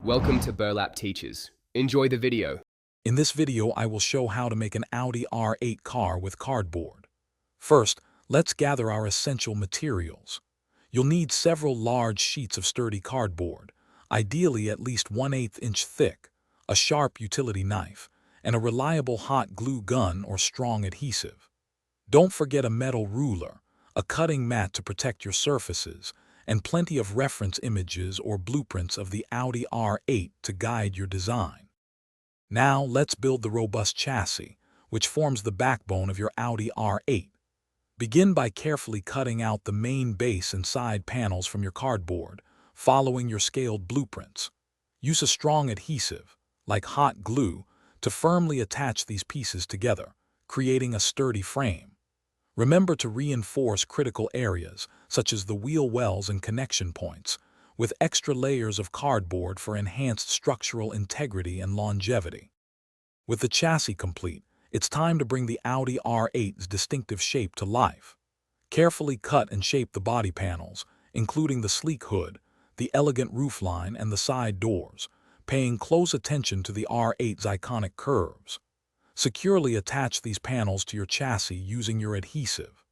Welcome to Burlap Teachers. Enjoy the video. In this video, I will show how to make an Audi R8 car with cardboard. First, let's gather our essential materials. You'll need several large sheets of sturdy cardboard, ideally at least 1/8 inch thick, a sharp utility knife, and a reliable hot glue gun or strong adhesive. Don't forget a metal ruler, a cutting mat to protect your surfaces, and plenty of reference images or blueprints of the Audi R8 to guide your design. Now let's build the robust chassis, which forms the backbone of your Audi R8. Begin by carefully cutting out the main base and side panels from your cardboard, following your scaled blueprints. Use a strong adhesive, like hot glue, to firmly attach these pieces together, creating a sturdy frame. Remember to reinforce critical areas, such as the wheel wells and connection points, with extra layers of cardboard for enhanced structural integrity and longevity. With the chassis complete, it's time to bring the Audi R8's distinctive shape to life. Carefully cut and shape the body panels, including the sleek hood, the elegant roofline, and the side doors, paying close attention to the R8's iconic curves. Securely attach these panels to your chassis using your adhesive.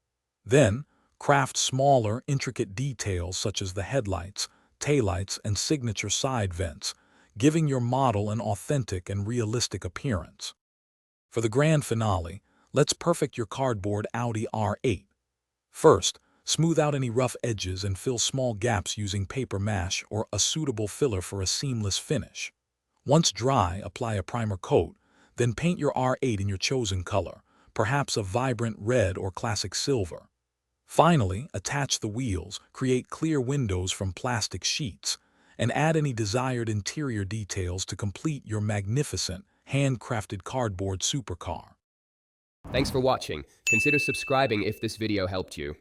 Then, craft smaller, intricate details such as the headlights, taillights, and signature side vents, giving your model an authentic and realistic appearance. For the grand finale, let's perfect your cardboard Audi R8. First, smooth out any rough edges and fill small gaps using paper mache or a suitable filler for a seamless finish. Once dry, apply a primer coat, then paint your R8 in your chosen color, perhaps a vibrant red or classic silver. Finally, attach the wheels, create clear windows from plastic sheets, and add any desired interior details to complete your magnificent, handcrafted cardboard supercar. Thanks for watching. Consider subscribing if this video helped you.